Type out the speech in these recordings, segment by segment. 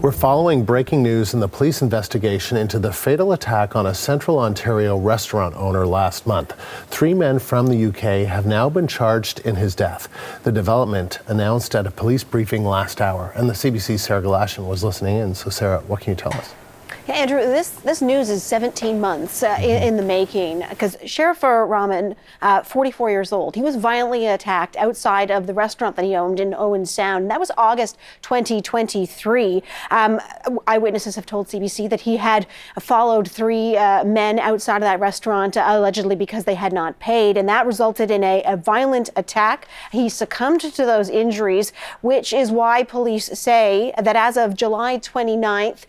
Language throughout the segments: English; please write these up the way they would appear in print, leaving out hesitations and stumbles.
We're following breaking news in the police investigation into the fatal attack on a Central Ontario restaurant owner last month. 3 men from the UK have now been charged in his death. The development announced at a police briefing last hour, and the CBC's Sarah Galashan was listening in. So Sarah, what can you tell us? Yeah, Andrew, this news is 17 months in the making, because Sherifer Rahman, 44 years old, he was violently attacked outside of the restaurant that he owned in Owen Sound. That was August 2023. Eyewitnesses have told CBC that he had followed 3 men outside of that restaurant, allegedly because they had not paid, and that resulted in a violent attack. He succumbed to those injuries, which is why police say that as of July 29th,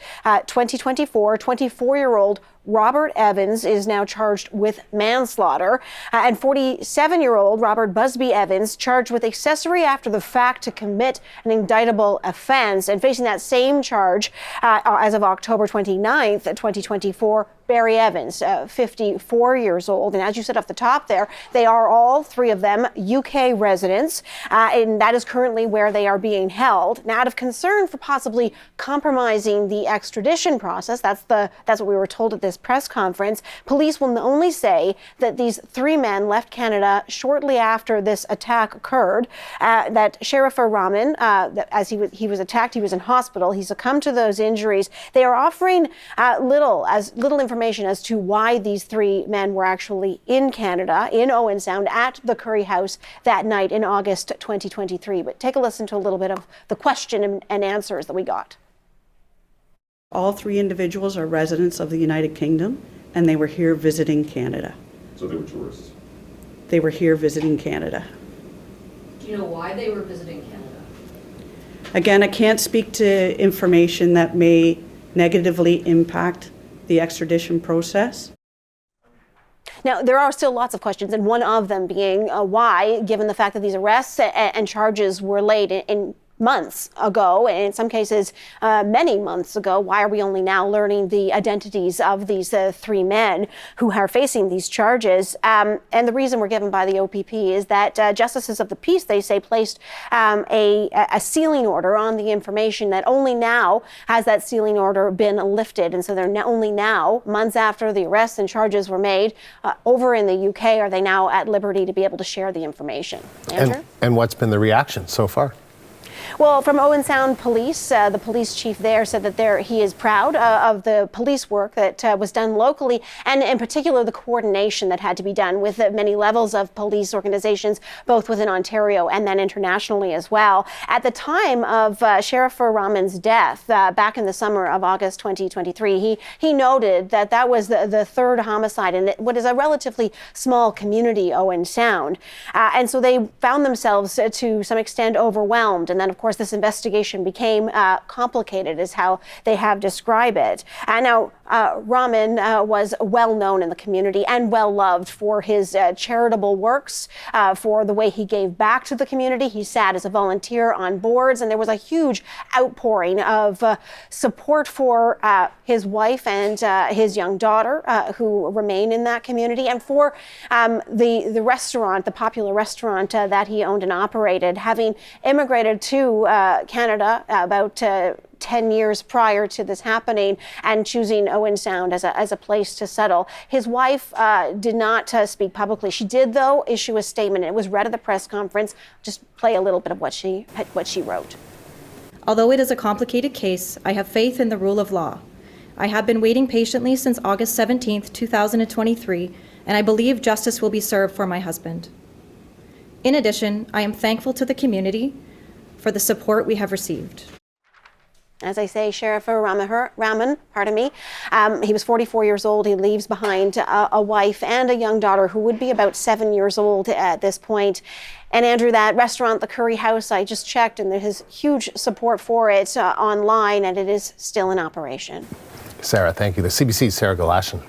2024, 24-year-old Robert Evans is now charged with manslaughter, and 47-year-old Robert Busby Evans charged with accessory after the fact to commit an indictable offense. And facing that same charge as of October 29th, 2024, Barry Evans, 54 years old. And as you said off the top there, they are all 3 of them UK residents, and that is currently where they are being held. Now, out of concern for possibly compromising the extradition process, that's what we were told at this press conference, police will only say that these 3 men left Canada shortly after this attack occurred, that Sherifer Rahman, as he was attacked, he was in hospital, he succumbed to those injuries. They are offering little information as to why these 3 men were actually in Canada, in Owen Sound, at the Curry House that night in August 2023. But take a listen to a little bit of the question and answers that we got. All 3 individuals are residents of the United Kingdom, and they were here visiting Canada. So they were tourists? They were here visiting Canada. Do you know why they were visiting Canada? Again, I can't speak to information that may negatively impact the extradition process. Now, there are still lots of questions, and one of them being why, given the fact that these arrests and charges were laid in months ago, and in some cases many months ago, why are we only now learning the identities of these 3 men who are facing these charges? And the reason we're given by the OPP is that justices of the peace, they say, placed a sealing order on the information, that only now has that sealing order been lifted. And so they're only now, months after the arrests and charges were made over in the UK, are they now at liberty to be able to share the information. Andrew? And what's been the reaction so far? Well, from Owen Sound Police, the police chief there said that he is proud of the police work that was done locally, and in particular the coordination that had to be done with many levels of police organizations, both within Ontario and then internationally as well. At the time of Sherifer Rahman's death, back in the summer of August 2023, he noted that was the 3rd homicide in what is a relatively small community, Owen Sound. And so they found themselves to some extent overwhelmed. And then, of course, this investigation became complicated, is how they have described it. And now Rahman was well known in the community and well loved for his charitable works, for the way he gave back to the community. He sat as a volunteer on boards, and there was a huge outpouring of support for his wife and his young daughter, who remain in that community, and for the restaurant, the popular restaurant that he owned and operated, having immigrated to Canada about 10 years prior to this happening, and choosing Owen Sound as a place to settle. His wife did not speak publicly. She did, though, issue a statement. It was read at the press conference. Just play a little bit of what she wrote. Although it is a complicated case, I have faith in the rule of law. I have been waiting patiently since August 17th, 2023, and I believe justice will be served for my husband. In addition, I am thankful to the community for the support we have received. As I say, Sherifer Rahman, he was 44 years old. He leaves behind a wife and a young daughter who would be about 7 years old at this point. And Andrew, that restaurant, the Curry House, I just checked, and there is huge support for it online, and it is still in operation. Sarah, thank you. The CBC's Sarah Galashan.